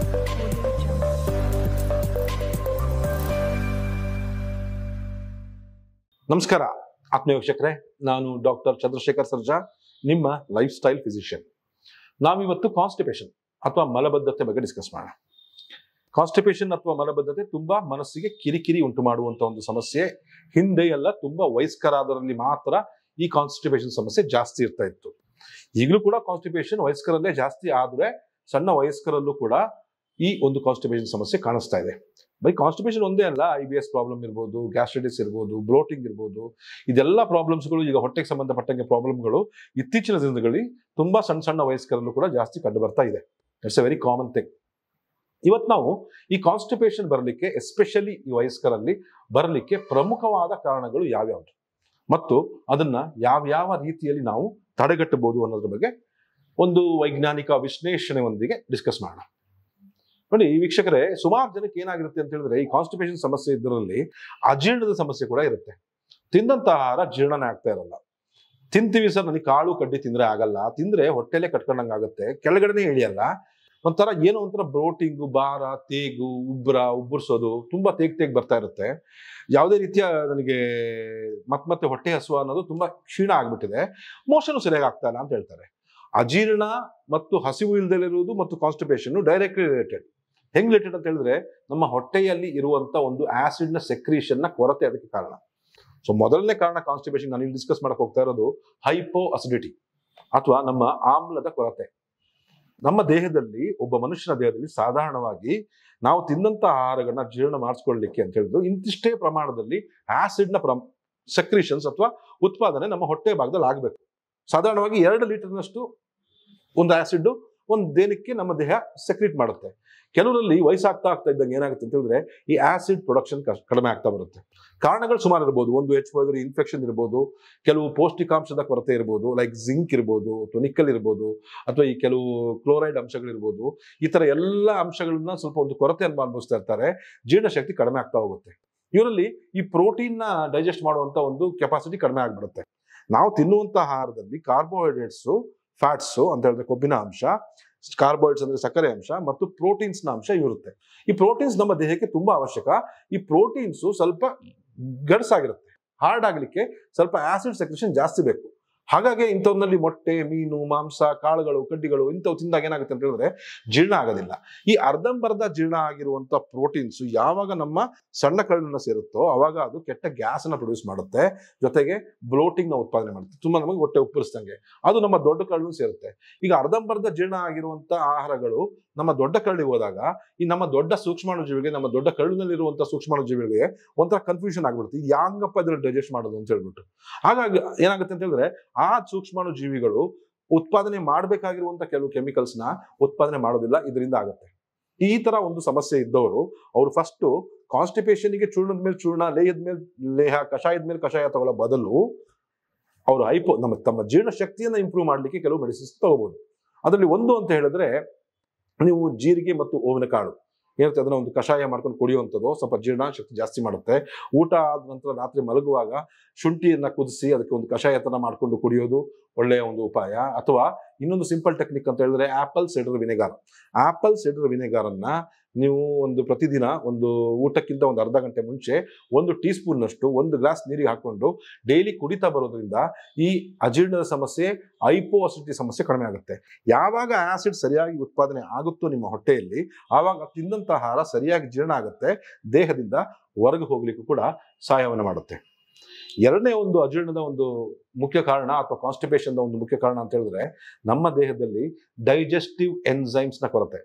Audio Jungle. ನಮಸ್ಕಾರ ಆತ್ಮೀಯ ವೀಕ್ಷಕರೇ, ನಾನು ಡಾಕ್ಟರ್ ಚಂದ್ರಶೇಖರ್ ಸರ್ಜಾ, ನಿಮ್ಮ ಲೈಫ್ ಸ್ಟೈಲ್ ಫಿಸಿಷಿಯನ್. ನಾವಿವತ್ತು ಕಾನ್ಸ್ಟಿಪೇಷನ್ ಅಥವಾ ಮಲಬದ್ಧತೆ ಬಗ್ಗೆ ಡಿಸ್ಕಸ್ ಮಾಡೋಣ. ಕಾನ್ಸ್ಟಿಪೇಷನ್ ಅಥವಾ ಮಲಬದ್ಧತೆ ತುಂಬಾ ಮನಸ್ಸಿಗೆ ಕಿರಿಕಿರಿ ಉಂಟು ಮಾಡುವಂತ ಒಂದು ಸಮಸ್ಯೆ. ಹಿಂದೆ ಎಲ್ಲ ತುಂಬಾ ವಯಸ್ಕರಾದರಲ್ಲಿ ಮಾತ್ರ ಈ ಕಾನ್ಸ್ಟಿಪೇಷನ್ ಸಮಸ್ಯೆ ಜಾಸ್ತಿ ಇರ್ತಾ ಇತ್ತು. ಈಗಲೂ ಕೂಡ ಕಾನ್ಸ್ಟಿಪೇಷನ್ ವಯಸ್ಕರಲ್ಲೇ ಜಾಸ್ತಿ, ಆದ್ರೆ ಸಣ್ಣ ವಯಸ್ಕರಲ್ಲೂ ಕೂಡ ಈ ಒಂದು ಕಾನ್ಸ್ಟಿಪೇಷನ್ ಸಮಸ್ಯೆ ಕಾಣಿಸ್ತಾ ಇದೆ. ಬೈ ಕಾನ್ಸ್ಟಿಪೇಷನ್ ಒಂದೇ ಅಲ್ಲ, IBS ಪ್ರಾಬ್ಲಮ್ ಇರ್ಬೋದು, ಗ್ಯಾಸ್ಟ್ರೈಟಿಸ್ ಇರ್ಬೋದು, ಬ್ಲೋಟಿಂಗ್ ಇರ್ಬೋದು, ಇದೆಲ್ಲ ಪ್ರಾಬ್ಲಮ್ಸ್ಗಳು, ಈಗ ಹೊಟ್ಟೆಗೆ ಸಂಬಂಧಪಟ್ಟಂಗೆ ಪ್ರಾಬ್ಲಮ್ಗಳು ಇತ್ತೀಚಿನ ದಿನಗಳಲ್ಲಿ ತುಂಬಾ ಸಣ್ಣ ಸಣ್ಣ ವಯಸ್ಕರಲ್ಲೂ ಕೂಡ ಜಾಸ್ತಿ ಕಂಡು ಬರ್ತಾ ಇದೆ. It's A very common thing. ಇವತ್ತು ನಾವು ಈ ಕಾನ್ಸ್ಟಿಪೇಷನ್ ಬರಲಿಕ್ಕೆ, ಎಸ್ಪೆಷಲಿ ಈ ವಯಸ್ಕರಲ್ಲಿ ಬರಲಿಕ್ಕೆ ಪ್ರಮುಖವಾದ ಕಾರಣಗಳು ಯಾವ್ಯಾವುದು ಮತ್ತು ಅದನ್ನ ಯಾವ್ಯಾವ ರೀತಿಯಲ್ಲಿ ನಾವು ತಡೆಗಟ್ಟಬಹುದು ಅನ್ನೋದ್ರ ಬಗ್ಗೆ ಒಂದು ವೈಜ್ಞಾನಿಕ ವಿಶ್ಲೇಷಣೆಯೊಂದಿಗೆ ಡಿಸ್ಕಸ್ ಮಾಡೋಣ. ನೋಡಿ ಈ ವೀಕ್ಷಕರೇ, ಸುಮಾರು ಜನಕ್ಕೆ ಏನಾಗಿರುತ್ತೆ ಅಂತ ಹೇಳಿದ್ರೆ, ಈ ಕಾನ್ಸ್ಟಿಪೇಷನ್ ಸಮಸ್ಯೆ ಇದರಲ್ಲಿ ಅಜೀರ್ಣದ ಸಮಸ್ಯೆ ಕೂಡ ಇರುತ್ತೆ. ತಿಂದಂತ ಆಹಾರ ಜೀರ್ಣನೇ ಆಗ್ತಾ ಇರಲ್ಲ. ತಿಂತೀವಿ ಸರ್, ನನಗೆ ಕಾಳು ಕಡ್ಡಿ ತಿಂದ್ರೆ ಆಗಲ್ಲ, ತಿಂದ್ರೆ ಹೊಟ್ಟೆಲೆ ಕಟ್ಕೊಂಡಂಗೆ ಆಗುತ್ತೆ, ಕೆಳಗಡೆನೆ ಇಳಿಯಲ್ಲ, ಒಂಥರ ಏನೋ ಒಂಥರ ಬ್ರೋಟಿಂಗು, ಭಾರ, ತೇಗು, ಉಬ್ಬರ್ಸೋದು, ತುಂಬಾ ತೇಗ್ ಬರ್ತಾ ಇರುತ್ತೆ. ಯಾವುದೇ ರೀತಿಯ ನನಗೆ ಮತ್ತೆ ಹೊಟ್ಟೆ ಹಸುವ ಅನ್ನೋದು ತುಂಬಾ ಕ್ಷೀಣ ಆಗ್ಬಿಟ್ಟಿದೆ, ಮೋಷನ್ ಸರಿಯಾಗಿ ಆಗ್ತಾ ಇಲ್ಲ ಅಂತ ಹೇಳ್ತಾರೆ. ಅಜೀರ್ಣ ಮತ್ತು ಹಸಿವು ಇಲ್ಲದಲ್ಲಿರುವುದು ಮತ್ತು ಕಾನ್ಸ್ಟಿಪೇಷನ್ ಡೈರೆಕ್ಟ್ಲಿ ರಿಲೇಟೆಡ್. ಹೆಂಗ್ ರಿಲೇಟೆಡ್ ಅಂತ ಹೇಳಿದ್ರೆ, ನಮ್ಮ ಹೊಟ್ಟೆಯಲ್ಲಿ ಇರುವಂತ ಒಂದು ಆಸಿಡ್ ನ ಸೆಕ್ರೀಷನ್ ನ ಕೊರತೆ ಅದಕ್ಕೆ ಕಾರಣ. ಸೊ ಮೊದಲನೇ ಕಾರಣ ಕಾನ್ಸ್ಟಿಪೇಷನ್ ನಾನು ಇಲ್ಲಿ ಡಿಸ್ಕಸ್ ಮಾಡಕ್ ಹೋಗ್ತಾ ಇರೋದು ಹೈಪೋ ಅಸಿಡಿಟಿ ಅಥವಾ ನಮ್ಮ ಆಮ್ಲದ ಕೊರತೆ. ನಮ್ಮ ದೇಹದಲ್ಲಿ, ಒಬ್ಬ ಮನುಷ್ಯನ ದೇಹದಲ್ಲಿ ಸಾಧಾರಣವಾಗಿ ನಾವು ತಿಂದಂತ ಆಹಾರಗಳನ್ನ ಜೀರ್ಣ ಮಾಡಿಸ್ಕೊಳ್ಳಿಕ್ಕೆ ಅಂತ ಹೇಳಿದ್ರು ಇಂತಿಷ್ಟೇ ಪ್ರಮಾಣದಲ್ಲಿ ಆಸಿಡ್ ನ ಸೆಕ್ರೀಷನ್ಸ್ ಅಥವಾ ಉತ್ಪಾದನೆ ನಮ್ಮ ಹೊಟ್ಟೆ ಭಾಗದಲ್ಲಿ ಆಗಬೇಕು. ಸಾಧಾರಣವಾಗಿ 2 ಲೀಟರ್ನಷ್ಟು ಒಂದು ಆಸಿಡ್ ಒಂದು ದಿನಕ್ಕೆ ನಮ್ಮ ದೇಹ ಸೆಕ್ರೀಟ್ ಮಾಡುತ್ತೆ. ಕೆಲವರಲ್ಲಿ ವಯಸ್ಸಾಗ್ತಾ ಇದ್ದಂಗೆ ಏನಾಗುತ್ತೆ ಅಂತ ಹೇಳಿದ್ರೆ ಈ ಆಸಿಡ್ ಪ್ರೊಡಕ್ಷನ್ ಕಡಿಮೆ ಆಗ್ತಾ ಬರುತ್ತೆ. ಕಾರಣಗಳು ಸುಮಾರು ಇರ್ಬೋದು. ಒಂದು H-pylori ಇನ್ಫೆಕ್ಷನ್ ಇರ್ಬೋದು, ಕೆಲವು ಪೌಷ್ಟಿಕಾಂಶದ ಕೊರತೆ ಇರ್ಬೋದು, ಲೈಕ್ ಜಿಂಕ್ ಇರ್ಬೋದು ಅಥವಾ ನಿಕ್ಕಲ್ ಇರ್ಬೋದು, ಅಥವಾ ಈ ಕೆಲವು ಕ್ಲೋರೈಡ್ ಅಂಶಗಳಿರ್ಬೋದು. ಈ ತರ ಎಲ್ಲ ಅಂಶಗಳನ್ನ ಸ್ವಲ್ಪ ಒಂದು ಕೊರತೆಯನ್ನು ಅನುಭವಿಸ್ತಾ ಇರ್ತಾರೆ. ಜೀರ್ಣಶಕ್ತಿ ಕಡಿಮೆ ಆಗ್ತಾ ಹೋಗುತ್ತೆ. ಇವರಲ್ಲಿ ಈ ಪ್ರೋಟೀನ್ ನ ಡೈಜೆಸ್ಟ್ ಮಾಡುವಂತ ಒಂದು ಕೆಪಾಸಿಟಿ ಕಡಿಮೆ ಆಗ್ಬಿಡುತ್ತೆ. ನಾವು ತಿನ್ನುವಂತ ಆಹಾರದಲ್ಲಿ ಕಾರ್ಬೋಹೈಡ್ರೇಟ್ಸು, ಫ್ಯಾಟ್ಸು ಅಂತ ಹೇಳಿದ್ರೆ ಕೊಬ್ಬಿನ ಅಂಶ, ಕಾರ್ಬೋಹೈಡ್ರೇಟ್ಸ್ ಅಂದ್ರೆ ಸಕ್ಕರೆ ಅಂಶ ಮತ್ತು ಪ್ರೋಟೀನ್ಸ್ ನ ಅಂಶ ಇರುತ್ತೆ. ಈ ಪ್ರೋಟೀನ್ಸ್ ನಮ್ಮ ದೇಹಕ್ಕೆ ತುಂಬಾ ಅವಶ್ಯಕ. ಈ ಪ್ರೋಟೀನ್ಸು ಸ್ವಲ್ಪ ಗಡ್ಸಾಗಿರುತ್ತೆ. ಹಾರ್ಡ್ ಆಗ್ಲಿಕ್ಕೆ ಸ್ವಲ್ಪ ಆಸಿಡ್ ಸೆಕ್ರೇಷನ್ ಜಾಸ್ತಿ ಬೇಕು. ಹಾಗಾಗಿ ಇಂಥವ್ನಲ್ಲಿ ಮೊಟ್ಟೆ, ಮೀನು, ಮಾಂಸ, ಕಾಳುಗಳು, ಕಡ್ಡಿಗಳು ಇಂಥವು ತಿಂದಾಗ ಏನಾಗುತ್ತೆ ಅಂತ ಹೇಳಿದ್ರೆ ಜೀರ್ಣ ಆಗೋದಿಲ್ಲ. ಈ ಅರ್ಧಂಬರ್ಧ ಜೀರ್ಣ ಆಗಿರುವಂತ ಪ್ರೋಟೀನ್ಸ್ ಯಾವಾಗ ನಮ್ಮ ಸಣ್ಣ ಕರಳನ್ನ ಸೇರುತ್ತೋ ಅವಾಗ ಅದು ಕೆಟ್ಟ ಗ್ಯಾಸ್ ಅನ್ನ ಪ್ರೊಡ್ಯೂಸ್ ಮಾಡುತ್ತೆ, ಜೊತೆಗೆ ಬ್ಲೋಟಿಂಗ್ ನ ಉತ್ಪಾದನೆ ಮಾಡುತ್ತೆ, ತುಂಬಾ ನಮಗೆ ಹೊಟ್ಟೆ ಉಪ್ಪರಿಸ್ದಂಗೆ. ಅದು ನಮ್ಮ ದೊಡ್ಡ ಕರಳು ಸೇರುತ್ತೆ. ಈಗ ಅರ್ಧಂಬರ್ಧ ಜೀರ್ಣ ಆಗಿರುವಂತ ಆಹಾರಗಳು ನಮ್ಮ ದೊಡ್ಡ ಕರಳಿಗೆ ಹೋದಾಗ ಈ ನಮ್ಮ ದೊಡ್ಡ ಸೂಕ್ಷ್ಮಾಣುಜೀವಿಗೆ, ನಮ್ಮ ದೊಡ್ಡ ಕರಳಿನಲ್ಲಿರುವಂತಹ ಸೂಕ್ಷ್ಮಾಣುಜೀವಿಗಳಿಗೆ ಒಂಥರ ಕನ್ಫ್ಯೂಷನ್ ಆಗ್ಬಿಡುತ್ತೆ, ಇದು ಯಾಂಗಪ್ಪ ಇದ್ರಲ್ಲಿ ಡೈಜೆಸ್ಟ್ ಮಾಡೋದು ಅಂತ ಹೇಳ್ಬಿಟ್ಟು. ಹಾಗಾಗಿ ಏನಾಗುತ್ತೆ ಅಂತ ಹೇಳಿದ್ರೆ ಆ ಸೂಕ್ಷ್ಮಾಣುಜೀವಿಗಳು ಉತ್ಪಾದನೆ ಮಾಡಬೇಕಾಗಿರುವಂತ ಕೆಲವು ಕೆಮಿಕಲ್ಸ್ ನ ಉತ್ಪಾದನೆ ಮಾಡೋದಿಲ್ಲ, ಇದರಿಂದ ಆಗುತ್ತೆ. ಈ ತರ ಒಂದು ಸಮಸ್ಯೆ ಇದ್ದವರು ಅವರು ಫಸ್ಟ್ ಕಾನ್ಸ್ಟಿಪೇಷನ್ಗೆ ಚೂರ್ಣದ ಮೇಲೆ ಚೂರ್ಣ, ಲೇಹದ ಮೇಲೆ ಲೇಹ, ಕಷಾಯದ ಮೇಲೆ ಕಷಾಯ ತಗೊಳ್ಳೋ ಬದಲು ಅವರು ತಮ್ಮ ಜೀರ್ಣ ಶಕ್ತಿಯನ್ನ ಇಂಪ್ರೂವ್ ಮಾಡ್ಲಿಕ್ಕೆ ಕೆಲವು ಮೆಡಿಸಿನ್ಸ್ ತಗೋಬಹುದು. ಅದರಲ್ಲಿ ಒಂದು ಅಂತ ಹೇಳಿದ್ರೆ, ನೀವು ಜೀರಿಗೆ ಮತ್ತು ಓವಿನ ಕಾಳು ಏನಿರುತ್ತೆ ಅದನ್ನ ಒಂದು ಕಷಾಯ ಮಾಡ್ಕೊಂಡು ಕುಡಿಯುವಂಥದ್ದು ಸ್ವಲ್ಪ ಜೀರ್ಣ ಶಕ್ತಿ ಜಾಸ್ತಿ ಮಾಡುತ್ತೆ. ಊಟ ಆದ ನಂತರ ರಾತ್ರಿ ಮಲಗುವಾಗ ಶುಂಠಿಯನ್ನ ಕುದಿಸಿ ಅದಕ್ಕೆ ಒಂದು ಕಷಾಯ ತರ ಮಾಡ್ಕೊಂಡು ಕುಡಿಯೋದು ಒಳ್ಳೆಯ ಒಂದು ಉಪಾಯ. ಅಥವಾ ಇನ್ನೊಂದು ಸಿಂಪಲ್ ಟೆಕ್ನಿಕ್ ಅಂತ ಹೇಳಿದ್ರೆ apple cider vinegar. Apple cider vinegar ಅನ್ನ ನೀವು ಪ್ರತಿದಿನ ಒಂದು ಊಟಕ್ಕಿಂತ ಒಂದು ಅರ್ಧ ಗಂಟೆ ಮುಂಚೆ 1 ಟೀ ಸ್ಪೂನ್ ನಷ್ಟು 1 ಗ್ಲಾಸ್ ನೀರಿಗೆ ಹಾಕೊಂಡು ಡೈಲಿ ಕುಡಿತಾ ಬರೋದ್ರಿಂದ ಈ ಅಜೀರ್ಣದ ಸಮಸ್ಯೆ, ಹೈಪೋ ಅಸಿಡಿಟಿ ಸಮಸ್ಯೆ ಕಡಿಮೆ ಆಗುತ್ತೆ. ಯಾವಾಗ ಆಸಿಡ್ ಸರಿಯಾಗಿ ಉತ್ಪಾದನೆ ಆಗುತ್ತೋ ನಿಮ್ಮ ಹೊಟ್ಟೆಯಲ್ಲಿ, ಆವಾಗ ತಿಂದಂತ ಆಹಾರ ಸರಿಯಾಗಿ ಜೀರ್ಣ ಆಗುತ್ತೆ, ದೇಹದಿಂದ ಹೊರಗೆ ಹೋಗ್ಲಿಕ್ಕೂ ಕೂಡ ಸಹಾಯವನ್ನು ಮಾಡುತ್ತೆ. ಎರಡನೇ ಒಂದು ಅಜೀರ್ಣದ ಒಂದು ಮುಖ್ಯ ಕಾರಣ ಅಥವಾ ಕಾನ್ಸ್ಟಿಪೇಷನ್ ಒಂದು ಮುಖ್ಯ ಕಾರಣ ಅಂತ ಹೇಳಿದ್ರೆ, ನಮ್ಮ ದೇಹದಲ್ಲಿ ಡೈಜೆಸ್ಟಿವ್ ಎನ್ಸೈಮ್ಸ್ ನ ಕೊರತೆ.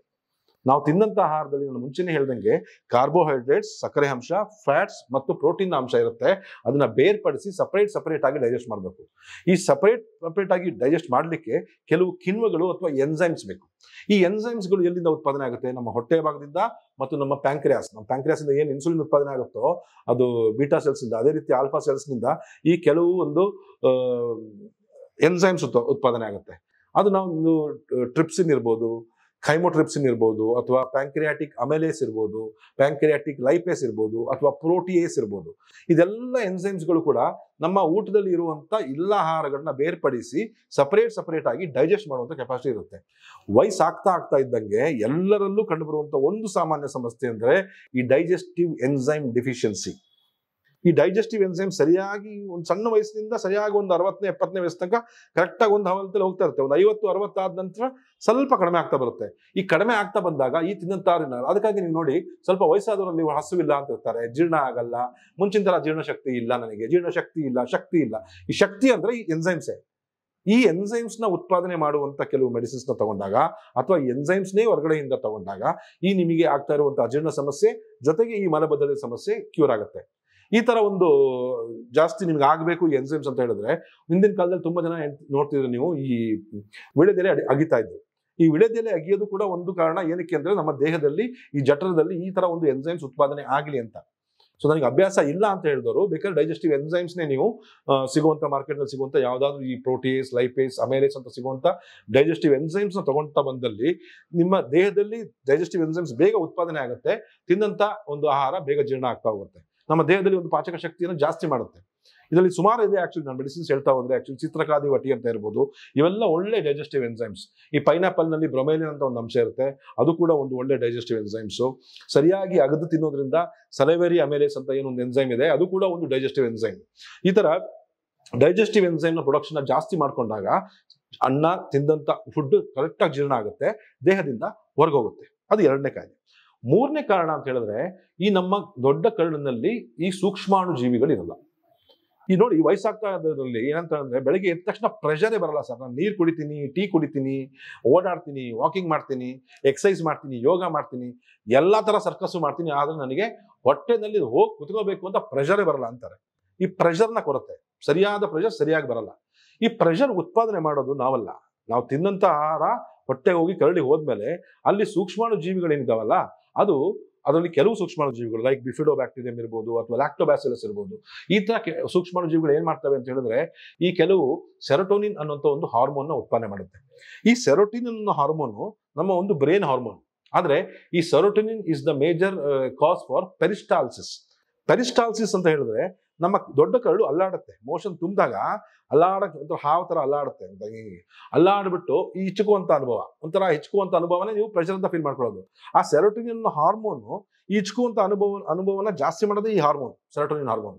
ನಾವು ತಿಂದಂತ ಆಹಾರದಲ್ಲಿ ನಾನು ಮುಂಚೆನೆ ಹೇಳ್ದಂಗೆ ಕಾರ್ಬೋಹೈಡ್ರೇಟ್ಸ್, ಸಕ್ಕರೆ ಅಂಶ, ಫ್ಯಾಟ್ಸ್ ಮತ್ತು ಪ್ರೋಟೀನ್ ಅಂಶ ಇರುತ್ತೆ. ಅದನ್ನ ಬೇರ್ಪಡಿಸಿ ಸಪರೇಟ್ ಆಗಿ ಡೈಜೆಸ್ಟ್ ಮಾಡಬೇಕು. ಈ ಸಪರೇಟ್ ಆಗಿ ಡೈಜೆಸ್ಟ್ ಮಾಡಲಿಕ್ಕೆ ಕೆಲವು ಕಿಣ್ವಗಳು ಅಥವಾ ಎನ್ಸೈಮ್ಸ್ ಬೇಕು. ಈ ಎನ್ಸೈಮ್ಸ್ಗಳು ಎಲ್ಲಿಂದ ಉತ್ಪಾದನೆ ಆಗುತ್ತೆ? ನಮ್ಮ ಹೊಟ್ಟೆ ಭಾಗದಿಂದ ಮತ್ತು ನಮ್ಮ ಪ್ಯಾಂಕ್ರಿಯಾಸ್ ಇಂದ ಏನು ಇನ್ಸುಲಿನ್ ಉತ್ಪಾದನೆ ಆಗುತ್ತೋ ಅದು ಬೀಟಾ ಸೆಲ್ಸ್ ಇಂದ, ಅದೇ ರೀತಿ ಆಲ್ಫಾ ಸೆಲ್ಸ್ ನಿಂದ ಈ ಕೆಲವು ಒಂದು ಎನ್ಸೈಮ್ಸ್ ಉತ್ಪಾದನೆ ಆಗುತ್ತೆ. ಅದು ನಾವು ಟ್ರಿಪ್ಸಿನ್ ಇರ್ಬೋದು, ಖೈಮೋಟ್ರಿಪ್ಸಿನ್ ಇರ್ಬೋದು, ಅಥವಾ ಪ್ಯಾಂಕ್ರಿಯಾಟಿಕ್ ಅಮೆಲೇಸ್ ಇರ್ಬೋದು, ಪ್ಯಾಂಕ್ರಿಯಾಟಿಕ್ ಲೈಪೇಸ್ ಇರ್ಬೋದು, ಅಥವಾ ಪ್ರೋಟಿಯೇಸ್ ಇರ್ಬೋದು. ಇದೆಲ್ಲ ಎನ್ಸೈಮ್ಸ್ಗಳು ಕೂಡ ನಮ್ಮ ಊಟದಲ್ಲಿ ಇರುವಂತ ಎಲ್ಲ ಆಹಾರಗಳನ್ನ ಬೇರ್ಪಡಿಸಿ ಸಪರೇಟ್ ಆಗಿ ಡೈಜೆಸ್ಟ್ ಮಾಡುವಂತ ಕೆಪಾಸಿಟಿ ಇರುತ್ತೆ. ವಯಸ್ಸಾಗ್ತಾ ಇದ್ದಂಗೆ ಎಲ್ಲರಲ್ಲೂ ಕಂಡುಬರುವಂತ ಒಂದು ಸಾಮಾನ್ಯ ಸಮಸ್ಯೆ ಅಂದ್ರೆ ಈ ಡೈಜೆಸ್ಟಿವ್ ಎನ್ಸೈಮ್ ಡಿಫಿಷಿಯನ್ಸಿ. ಈ ಡೈಜೆಸ್ಟಿವ್ ಎನ್ಸೈಮ್ ಸರಿಯಾಗಿ ಒಂದು ಸಣ್ಣ ವಯಸ್ಸಿನಿಂದ ಸರಿಯಾಗಿ ಒಂದು 60ನೇ 70ನೇ ವಯಸ್ಸು ತನಕ ಕರೆಕ್ಟಾಗಿ ಒಂದು ಹಂತದಲ್ಲಿ ಹೋಗ್ತಾ ಇರುತ್ತೆ. ಒಂದು 50-60 ಆದ ನಂತರ ಸ್ವಲ್ಪ ಕಡಿಮೆ ಆಗ್ತಾ ಬರುತ್ತೆ. ಈ ಕಡಿಮೆ ಆಗ್ತಾ ಬಂದಾಗ ಈ ತಿನ್ನಂತಾರಿನ, ಅದಕ್ಕಾಗಿ ನೀವು ನೋಡಿ ಸ್ವಲ್ಪ ವಯಸ್ಸಾದವರು ನೀವು ಹಸುವಿಲ್ಲ ಅಂತ ಇರ್ತಾರೆ, ಜೀರ್ಣ ಆಗಲ್ಲ, ಮುಂಚಿನ ತರ ಜೀರ್ಣಶಕ್ತಿ ಇಲ್ಲ, ನನಗೆ ಜೀರ್ಣಶಕ್ತಿ ಇಲ್ಲ, ಶಕ್ತಿ ಇಲ್ಲ. ಈ ಶಕ್ತಿ ಅಂದ್ರೆ ಈ ಎನ್ಸೈಮ್ಸೇ. ಈ ಎನ್ಸೈಮ್ಸ್ ನ ಉತ್ಪಾದನೆ ಮಾಡುವಂತ ಕೆಲವು ಮೆಡಿಸಿನ್ಸ್ ನ ತಗೊಂಡಾಗ, ಅಥವಾ ಎನ್ಸೈಮ್ಸ್ನೇ ಹೊರಗಡೆಯಿಂದ ತಗೊಂಡಾಗ ಈ ನಿಮಗೆ ಆಗ್ತಾ ಇರುವಂತಹ ಅಜೀರ್ಣ ಸಮಸ್ಯೆ ಜೊತೆಗೆ ಈ ಮಲಬದ್ಧತೆ ಸಮಸ್ಯೆ ಕ್ಯೂರ್ ಆಗುತ್ತೆ. ಈ ತರ ಒಂದು ಜಾಸ್ತಿ ನಿಮ್ಗೆ ಆಗ್ಬೇಕು ಈ ಎನ್ಸೈಮ್ಸ್ ಅಂತ ಹೇಳಿದ್ರೆ, ಹಿಂದಿನ ಕಾಲದಲ್ಲಿ ತುಂಬಾ ಜನ ನೋಡ್ತಿದ್ರು ನೀವು, ಈ ವಿಳೆದೆಲೆ ಅಗಿತಾ ಇದ್ರು. ಈ ವಿಳೆದೆಲೆ ಅಗಿಯೋದು ಕೂಡ ಒಂದು ಕಾರಣ. ಏನಕ್ಕೆ ಅಂದ್ರೆ ನಮ್ಮ ದೇಹದಲ್ಲಿ ಈ ಜಠರದಲ್ಲಿ ಈ ತರ ಒಂದು ಎನ್ಸೈಮ್ಸ್ ಉತ್ಪಾದನೆ ಆಗಲಿ ಅಂತ. ಸೊ ನನಗೆ ಅಭ್ಯಾಸ ಇಲ್ಲ ಅಂತ ಹೇಳಿದವರು ಬೇಕಾದ್ರೆ ಡೈಜೆಸ್ಟಿವ್ ಎನ್ಸೈಮ್ಸ್ನೇ ನೀವು ಸಿಗುವಂತ ಮಾರ್ಕೆಟ್ನಲ್ಲಿ ಸಿಗುವಂತ ಯಾವ್ದಾದ್ರು ಈ ಪ್ರೋಟೀಸ್, ಲೈಪೇಸ್, ಅಮೆಲೇಸ್ ಅಂತ ಸಿಗುವಂತ ಡೈಜೆಸ್ಟಿವ್ ಎನ್ಸೈಮ್ಸ್ ನ ತಗೊಂತಾ ಬಂದಲ್ಲಿ ನಿಮ್ಮ ದೇಹದಲ್ಲಿ ಡೈಜೆಸ್ಟಿವ್ ಎನ್ಸೈಮ್ಸ್ ಬೇಗ ಉತ್ಪಾದನೆ ಆಗುತ್ತೆ. ತಿನ್ನಂತ ಒಂದು ಆಹಾರ ಬೇಗ ಜೀರ್ಣ ಆಗ್ತಾ ಹೋಗುತ್ತೆ. ನಮ್ಮ ದೇಹದಲ್ಲಿ ಒಂದು ಪಾಚಕ ಶಕ್ತಿಯನ್ನು ಜಾಸ್ತಿ ಮಾಡುತ್ತೆ. ಇದರಲ್ಲಿ ಸುಮಾರು ಇದೆ ಆಕ್ಚುಲಿ. ನಾನು ಮೆಡಿಸಿನ್ಸ್ ಹೇಳ್ತಾ ಹೋದ್ರೆ ಆಕ್ಚುಲಿ ಚಿತ್ರಕಾದಿ ವಟಿ ಅಂತ ಇರ್ಬೋದು, ಇವೆಲ್ಲ ಒಳ್ಳೆ ಡೈಜೆಸ್ಟಿವ್ ಎನ್ಸೈಮ್ಸ್. ಈ ಪೈನಾಪಲ್ ನಲ್ಲಿ ಬ್ರೊಮೈಲಿನ್ ಅಂತ ಒಂದು ಅಂಶ ಇರುತ್ತೆ, ಅದು ಕೂಡ ಒಂದು ಒಳ್ಳೆ ಡೈಜೆಸ್ಟಿವ್ ಎನ್ಸೈಮ್ಸ್. ಸರಿಯಾಗಿ ಅಗದು ತಿನ್ನೋದ್ರಿಂದ ಸಲೈವರಿ ಅಮೆಲೇಸ್ ಅಂತ ಏನೊಂದು ಎನ್ಸೈಮ್ ಇದೆ, ಅದು ಕೂಡ ಒಂದು ಡೈಜೆಸ್ಟಿವ್ ಎನ್ಸೈಮ್. ಈ ತರ ಡೈಜೆಸ್ಟಿವ್ ಎನ್ಸೈಮ್ ನ ಪ್ರೊಡಕ್ಷನ್ ಜಾಸ್ತಿ ಮಾಡ್ಕೊಂಡಾಗ ಅನ್ನ ತಿಂದಂತ ಫುಡ್ ಕರೆಕ್ಟ್ ಆಗಿ ಜೀರ್ಣ ಆಗುತ್ತೆ, ದೇಹದಿಂದ ಹೊರಗೋಗುತ್ತೆ. ಅದು ಎರಡನೇ ಕಾಯಿಲೆ. ಮೂರನೇ ಕಾರಣ ಅಂತ ಹೇಳಿದ್ರೆ, ಈ ನಮ್ಮ ದೊಡ್ಡ ಕರುಳಿನಲ್ಲಿ ಈ ಸೂಕ್ಷ್ಮಾಣು ಜೀವಿಗಳಿರಲ್ಲ. ಈ ನೋಡಿ ವಯಸ್ಸಾಗ್ತಾ ಇರೋದ್ರಲ್ಲಿ ಏನಂತ ಅಂದ್ರೆ, ಬೆಳಗ್ಗೆ ಎದ್ದ ತಕ್ಷಣ ಪ್ರೆಷರೇ ಬರಲ್ಲ ಸರ್. ನಾನು ನೀರು ಕುಡಿತೀನಿ, ಟೀ ಕುಡಿತೀನಿ, ಓಡಾಡ್ತೀನಿ, ವಾಕಿಂಗ್ ಮಾಡ್ತೀನಿ, ಎಕ್ಸಸೈಸ್ ಮಾಡ್ತೀನಿ, ಯೋಗ ಮಾಡ್ತೀನಿ, ಎಲ್ಲಾ ತರ ಸರ್ಕಸ್ಸು ಮಾಡ್ತೀನಿ, ಆದ್ರೆ ನನಗೆ ಹೊಟ್ಟೆನಲ್ಲಿ ಹೋಗಿ ಕುತ್ಕೋಬೇಕು ಅಂತ ಪ್ರೆಷರೇ ಬರಲ್ಲ ಅಂತಾರೆ. ಈ ಪ್ರೆಷರ್ನ ಕೊರತೆ, ಸರಿಯಾದ ಪ್ರೆಷರ್ ಸರಿಯಾಗಿ ಬರಲ್ಲ. ಈ ಪ್ರೆಷರ್ ಉತ್ಪಾದನೆ ಮಾಡೋದು ನಾವಲ್ಲ. ನಾವು ತಿನ್ನಂತ ಆಹಾರ ಹೊಟ್ಟೆ ಹೋಗಿ ಕರಡಿ ಹೋದ್ಮೇಲೆ ಅಲ್ಲಿ ಸೂಕ್ಷ್ಮಾಣು ಜೀವಿಗಳೇನಿದಾವಲ್ಲ, ಅದರಲ್ಲಿ ಕೆಲವು ಸೂಕ್ಷ್ಮಾಣು ಜೀವಿಗಳು ಲೈಕ್ ಬಿಫಿಡೋ ಬ್ಯಾಕ್ಟೀರಿಯಂ ಇರ್ಬೋದು, ಅಥವಾ ಲ್ಯಾಕ್ಟೋಬ್ಯಾಸಿಲಸ್ ಇರ್ಬೋದು, ಈ ತರ ಸೂಕ್ಷ್ಮಾಣು ಜೀವಿಗಳು ಏನ್ ಮಾಡ್ತವೆ ಅಂತ ಹೇಳಿದ್ರೆ, ಈ ಕೆಲವು ಸೆರೋಟೋನಿನ್ ಅನ್ನುವಂಥ ಒಂದು ಹಾರ್ಮೋನ್ ನ ಉತ್ಪಾದನೆ ಮಾಡುತ್ತೆ. ಈ ಸೆರೋಟೋನಿನ್ ಅನ್ನೋ ಹಾರ್ಮೋನು ನಮ್ಮ ಒಂದು ಬ್ರೈನ್ ಹಾರ್ಮೋನ್. ಆದ್ರೆ ಈ serotonin is the major cause for peristalsis. Peristalsis ಅಂತ ಹೇಳಿದ್ರೆ ನಮ್ಮ ದೊಡ್ಡ ಕರಳು ಅಲ್ಲಾಡುತ್ತೆ. ಮೋಷನ್ ತುಂಬಿದಾಗ ಒಂಥರ ಹಾವು ತರ ಅಲ್ಲಾಡುತ್ತೆ ಅಂತ, ಅಲ್ಲಾಡ್ಬಿಟ್ಟು ಈ ಹಿಚ್ಕುವಂತ ಅನುಭವ, ಒಂಥರ ಹಿಚ್ಕುವಂತ ಅನುಭವನೇ ನೀವು ಪ್ರೆಷರ್ ಅಂತ ಫೀಲ್ ಮಾಡ್ಕೊಳ್ಳೋದು. ಆ ಸೆರೋಟೋನಿನ್ ಹಾರ್ಮೋನು ಈ ಹಿಚ್ಕುವಂತ ಅನುಭವನ ಜಾಸ್ತಿ ಮಾಡೋದು ಈ ಹಾರ್ಮೋನ್, ಸೆರೋಟೋನಿನ್ ಹಾರ್ಮೋನ್.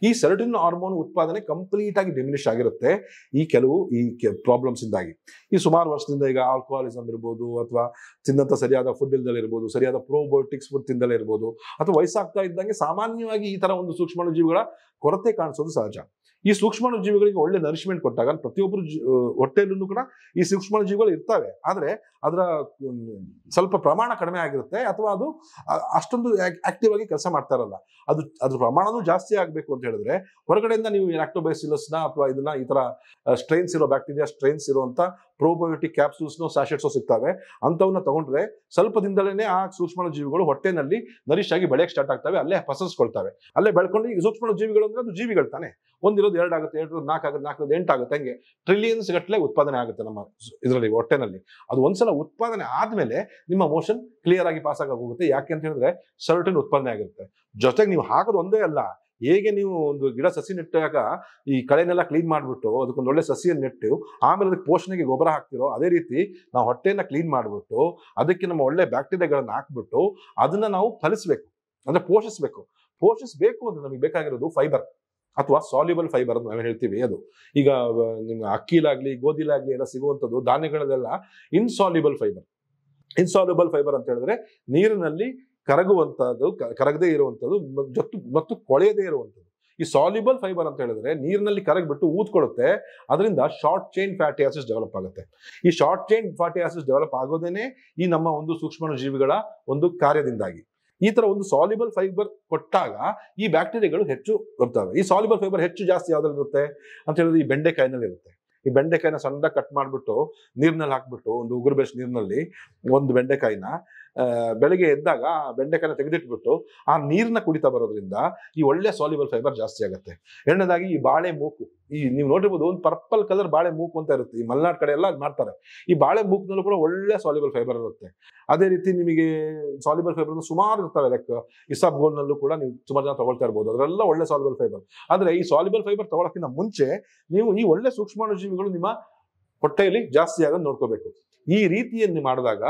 ಈ ಸೆರೋಟೋನಿನ್ ಹಾರ್ಮೋನ್ ಉತ್ಪಾದನೆ ಕಂಪ್ಲೀಟ್ ಆಗಿ ಡಿಮಿನಿಷ್ ಆಗಿರುತ್ತೆ ಈ ಪ್ರಾಬ್ಲಮ್ಸ್ ಇಂದಾಗಿ. ಈ ಸುಮಾರು ವರ್ಷದಿಂದ ಈಗ ಆಲ್ಕೋಹಾಲಿಸಮ್ ಇರ್ಬೋದು, ಅಥವಾ ತಿನ್ನಂತ ಸರಿಯಾದ ಫುಡ್ ಇಲ್ದಲೇ ಇರ್ಬೋದು, ಸರಿಯಾದ ಪ್ರೋಬಯೋಟಿಕ್ಸ್ ಫುಡ್ ತಿಂದಲೇ ಇರ್ಬೋದು, ಅಥವಾ ವಯಸ್ಸಾಗ್ತಾ ಇದ್ದಂಗೆ ಸಾಮಾನ್ಯವಾಗಿ ಈ ತರ ಒಂದು ಸೂಕ್ಷ್ಮಾಣು ಜೀವಿಗಳ ಕೊರತೆ ಕಾಣಿಸೋದು ಸಹಜ. ಈ ಸೂಕ್ಷ್ಮಾಣು ಜೀವಿಗಳಿಗೆ ಒಳ್ಳೆ ನರಿಶ್ಮೆಂಟ್ ಕೊಟ್ಟಾಗ ಪ್ರತಿಯೊಬ್ಬರು ಹೊಟ್ಟೆಯಲ್ಲೂ ಕೂಡ ಈ ಸೂಕ್ಷ್ಮಾಣು ಜೀವಿಗಳು ಇರ್ತವೆ. ಆದ್ರೆ ಅದರ ಸ್ವಲ್ಪ ಪ್ರಮಾಣ ಕಡಿಮೆ ಆಗಿರುತ್ತೆ, ಅಥವಾ ಅದು ಅಷ್ಟೊಂದು ಆಕ್ಟಿವ್ ಆಗಿ ಕೆಲಸ ಮಾಡ್ತಾ ಇರಲ್ಲ. ಅದ್ರ ಪ್ರಮಾಣನೂ ಜಾಸ್ತಿ ಆಗ್ಬೇಕು ಅಂತ ಹೇಳಿದ್ರೆ ಹೊರಗಡೆಯಿಂದ ನೀವು ಲ್ಯಾಕ್ಟೋಬ್ಯಾಸಿಲಸ್ನ ಅಥವಾ ಇದನ್ನ ಈ ತರ ಸ್ಟ್ರೈನ್ಸ್ ಇರೋ ಬ್ಯಾಕ್ಟೀರಿಯಾ ಸ್ಟ್ರೈನ್ಸ್ ಇರುವಂತ ಪ್ರೋಬಯೋಟಿಕ್ ಕ್ಯಾಪ್ಸೂಲ್ಸ್ನೋ ಸ್ಯಾಶೆಟ್ಸೋ ಸಿಗ್ತವೆ. ಅಂತವನ್ನ ತಗೊಂಡ್ರೆ ಸ್ವಲ್ಪ ದಿನದಲ್ಲೇ ಆ ಸೂಕ್ಷ್ಮಾಣು ಜೀವಿಗಳು ಹೊಟ್ಟೆನಲ್ಲಿ ನರಿಶ್ ಆಗಿ ಬೆಳೆಯಕ್ಕೆ ಸ್ಟಾರ್ಟ್ ಆಗ್ತವೆ, ಅಲ್ಲೇ ಪಸರಿಸ್ಕೊಳ್ತವೆ, ಅಲ್ಲೇ ಬೆಳ್ಕೊಂಡು. ಈ ಸೂಕ್ಷ್ಮಾಣು ಜೀವಿಗಳು ಅಂದ್ರೆ ಅದು ಜೀವಿಗಳು ತಾನೆ. ಒಂದಿರೋದು 2 ಆಗುತ್ತೆ, 2 4 ಆಗುತ್ತೆ, 4 8 ಆಗುತ್ತೆ, ಹಂಗೆ ಟ್ರಿಲಿಯನ್ಸ್ ಗಟ್ಟಲೆ ಉತ್ಪಾದನೆ ಆಗುತ್ತೆ ನಮ್ಮ ಇದರಲ್ಲಿ ಹೊಟ್ಟೆನಲ್ಲಿ. ಅದು ಒಂದ್ಸಲ ಉತ್ಪಾದನೆ ಆದ್ಮೇಲೆ ನಿಮ್ಮ ಮೋಷನ್ ಕ್ಲಿಯರ್ ಆಗಿ ಪಾಸ್ ಆಗಿ ಹೋಗುತ್ತೆ. ಯಾಕೆ ಅಂತ ಹೇಳಿದ್ರೆ ಸೆರೋಟೋನಿನ್ ಉತ್ಪಾದನೆ ಆಗಿರುತ್ತೆ. ಜೊತೆಗೆ ನೀವು ಹಾಕೋದು ಒಂದೇ ಅಲ್ಲ, ಹೇಗೆ ನೀವು ಒಂದು ಗಿಡ ಸಸಿ ನೆಟ್ಟಾಗ ಈ ಕಳೆನೆಲ್ಲ ಕ್ಲೀನ್ ಮಾಡ್ಬಿಟ್ಟು ಅದಕ್ಕೊಂದು ಒಳ್ಳೆ ಸಸಿಯನ್ನು ನೆಟ್ಟು ಆಮೇಲೆ ಅದಕ್ಕೆ ಪೋಷಣೆಗೆ ಗೊಬ್ಬರ ಹಾಕ್ತಿರೋ, ಅದೇ ರೀತಿ ನಾವು ಹೊಟ್ಟೆಯನ್ನ ಕ್ಲೀನ್ ಮಾಡ್ಬಿಟ್ಟು ಅದಕ್ಕೆ ನಮ್ಮ ಒಳ್ಳೆ ಬ್ಯಾಕ್ಟೀರಿಯಾಗಳನ್ನ ಹಾಕ್ಬಿಟ್ಟು ಅದನ್ನ ನಾವು ಫಲಿಸ್ಬೇಕು, ಅಂದ್ರೆ ಪೋಷಿಸಬೇಕು ಅಂದ್ರೆ ನಮಗೆ ಬೇಕಾಗಿರೋದು ಫೈಬರ್ ಅಥವಾ ಸಾಲ್ಯುಬಲ್ ಫೈಬರ್ ಅಂತ ನಾವು ಹೇಳ್ತೀವಿ. ಅದು ಈಗ ನಿಮ್ಗೆ ಅಕ್ಕಿಲಾಗ್ಲಿ ಗೋಧಿಲಾಗ್ಲಿ ಎಲ್ಲ ಸಿಗುವಂಥದ್ದು ಧಾನ್ಯಗಳಲ್ಲೆಲ್ಲ ಇನ್ಸಾಲ್ಯುಬಲ್ ಫೈಬರ್ ಅಂತ ಹೇಳಿದ್ರೆ ನೀರಿನಲ್ಲಿ ಕರಗುವಂತದ್ದು, ಕರಗದೇ ಇರುವಂಥದ್ದು ಮತ್ತು ಕೊಳೆಯದೇ ಇರುವಂಥದ್ದು. ಈ ಸಾಲ್ಯುಬಲ್ ಫೈಬರ್ ಅಂತ ಹೇಳಿದ್ರೆ ನೀರಿನಲ್ಲಿ ಕರಗ್ಬಿಟ್ಟು ಊದ್ಕೊಳ್ಳುತ್ತೆ, ಅದರಿಂದ short chain fatty acids develop ಆಗುತ್ತೆ. ಈ short chain fatty acids develop ಆಗೋದೇನೆ ಈ ನಮ್ಮ ಒಂದು ಸೂಕ್ಷ್ಮಾಣು ಜೀವಿಗಳ ಒಂದು ಕಾರ್ಯದಿಂದಾಗಿ. ಈ ತರ ಒಂದು ಸಾಲ್ಯುಬಲ್ ಫೈಬರ್ ಕೊಟ್ಟಾಗ ಈ ಬ್ಯಾಕ್ಟೀರಿಯಾಗಳು ಹೆಚ್ಚು ಬರ್ತವೆ. ಈ ಸಾಲ್ಯುಬಲ್ ಫೈಬರ್ ಹೆಚ್ಚು ಜಾಸ್ತಿ ಯಾವ್ದ್ರಲ್ಲಿ ಇರುತ್ತೆ ಅಂತ ಹೇಳಿದ್ರೆ ಈ ಬೆಂಡೆಕಾಯಿನಲ್ಲಿ ಇರುತ್ತೆ. ಈ ಬೆಂಡೆಕಾಯಿನ ಸಣ್ಣ ಕಟ್ ಮಾಡ್ಬಿಟ್ಟು ನೀರಿನಲ್ಲಿ ಹಾಕ್ಬಿಟ್ಟು ಒಂದು ಉಗುರು ಬೆಸ್ಟ್ ನೀರಿನಲ್ಲಿ ಒಂದು ಬೆಂಡೆಕಾಯಿನ ಬೆಳಿಗ್ಗೆ ಎದ್ದಾಗ ಬೆಂಡೆಕಾಯಿನ ತೆಗೆದಿಟ್ಬಿಟ್ಟು ಆ ನೀರನ್ನ ಕುಡಿತಾ ಬರೋದ್ರಿಂದ ಈ ಒಳ್ಳೆ ಸಾಲ್ಯುಬಲ್ ಫೈಬರ್ ಜಾಸ್ತಿ ಆಗುತ್ತೆ. ಎರಡನೇದಾಗಿ ಈ ಬಾಳೆ ಮೂಗು, ಈ ನೀವು ನೋಡಿರ್ಬೋದು ಒಂದು ಪರ್ಪಲ್ ಕಲರ್ ಬಾಳೆ ಮೂಗು ಅಂತ ಇರುತ್ತೆ, ಈ ಮಲೆನಾಡು ಕಡೆ ಎಲ್ಲ ಮಾಡ್ತಾರೆ. ಈ ಬಾಳೆ ಮೂಗ್ನಲ್ಲೂ ಕೂಡ ಒಳ್ಳೆ ಸಾಲ್ಯುಬಲ್ ಫೈಬರ್ ಇರುತ್ತೆ. ಅದೇ ರೀತಿ ನಿಮಗೆ ಸಾಲ್ಯುಬಲ್ ಫೈಬರ್ ಸುಮಾರು ಇರ್ತವೆ, ಲೈಕ್ ಇಸಾಬ್ಗೋಲ್ನಲ್ಲೂ ಕೂಡ ನೀವು ಸುಮಾರು ಜನ ತಗೊಳ್ತಾ ಇರ್ಬೋದು, ಅದರೆಲ್ಲ ಒಳ್ಳೆ ಸಾಲ್ಯುಬಲ್ ಫೈಬರ್. ಆದ್ರೆ ಈ ಸಾಲ್ಯುಬಲ್ ಫೈಬರ್ ತಗೊಳಕ್ಕಿಂತ ಮುಂಚೆ ನೀವು ಈ ಒಳ್ಳೆ ಸೂಕ್ಷ್ಮಾಣುಜೀವಿಗಳು ನಿಮ್ಮ ಹೊಟ್ಟೆಯಲ್ಲಿ ಜಾಸ್ತಿ ಆಗೋದು ನೋಡ್ಕೋಬೇಕು. ಈ ರೀತಿಯನ್ನು ಮಾಡಿದಾಗ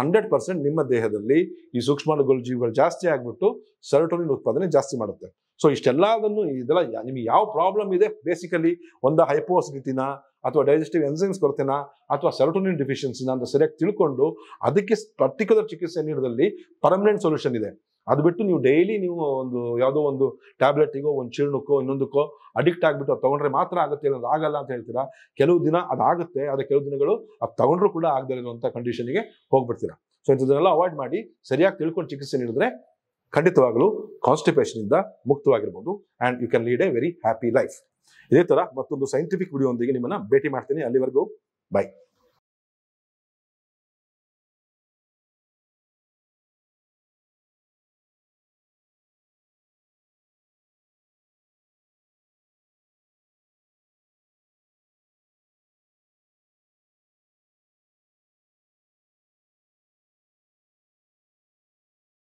100% ನಿಮ್ಮ ದೇಹದಲ್ಲಿ ಈ ಸೂಕ್ಷ್ಮಾಣುಗಳು ಜೀವಿಗಳು ಜಾಸ್ತಿ ಆಗ್ಬಿಟ್ಟು ಸೆರೋಟೋನಿನ್ ಉತ್ಪಾದನೆ ಜಾಸ್ತಿ ಮಾಡುತ್ತೆ. ಸೊ ಇಷ್ಟೆಲ್ಲದನ್ನು ಇದೆಲ್ಲ ನಿಮಗೆ ಯಾವ ಪ್ರಾಬ್ಲಮ್ ಇದೆ, ಬೇಸಿಕಲಿ ಒಂದು ಹೈಪೋಸಿಟಿನ ಅಥವಾ ಡೈಜೆಸ್ಟಿವ್ ಎನ್ಸೈಮ್ಸ್ ಕೊರತೆನ ಅಥವಾ ಸೆರೋಟೋನಿನ್ ಡಿಫಿಷಿಯನ್ಸಿನ ಅಂತ ಸರಿಯಾಗಿ ತಿಳ್ಕೊಂಡು ಅದಕ್ಕೆ ಪರ್ಟಿಕ್ಯುಲರ್ ಚಿಕಿತ್ಸೆ ನೀಡೋದ್ರಲ್ಲಿ ಪರ್ಮನೆಂಟ್ ಸೊಲ್ಯೂಷನ್ ಇದೆ. ಅದು ಬಿಟ್ಟು ನೀವು ಡೈಲಿ ನೀವು ಒಂದು ಯಾವುದೋ ಒಂದು ಟ್ಯಾಬ್ಲೆಟಿಗೋ ಒಂದು ಚೀರ್ಣಕ್ಕೋ ಇನ್ನೊಂದಕ್ಕೋ ಅಡಿಕ್ಟ್ ಆಗಿಬಿಟ್ಟು ಅದು ತಗೊಂಡ್ರೆ ಮಾತ್ರ ಆಗುತ್ತೆ ಅನ್ನೋದು ಆಗಲ್ಲ ಅಂತ ಹೇಳ್ತೀರಾ. ಕೆಲವು ದಿನ ಅದಾಗುತ್ತೆ, ಆದರೆ ಕೆಲವು ದಿನಗಳು ಅದು ತಗೊಂಡ್ರೂ ಕೂಡ ಆಗದೇ ಇರುವಂಥ ಕಂಡೀಷನ್ಗೆ ಹೋಗ್ಬಿಡ್ತೀರಾ. ಸೊ ಇಂಥದ್ದನ್ನೆಲ್ಲ ಅವಾಯ್ಡ್ ಮಾಡಿ ಸರಿಯಾಗಿ ತಿಳ್ಕೊಂಡು ಚಿಕಿತ್ಸೆ ನೀಡಿದ್ರೆ ಖಂಡಿತವಾಗಲೂ ಕಾನ್ಸ್ಟಿಪೇಷನ್ ಇಂದ ಮುಕ್ತವಾಗಿರ್ಬೋದು and you can lead a very happy life. ಇದೇ ಥರ ಮತ್ತೊಂದು ಸೈಂಟಿಫಿಕ್ ವಿಡಿಯೋ ಒಂದಿಗೆ ನಿಮ್ಮನ್ನ ಭೇಟಿ ಮಾಡ್ತೀನಿ. ಅಲ್ಲಿವರೆಗೂ ಬೈ.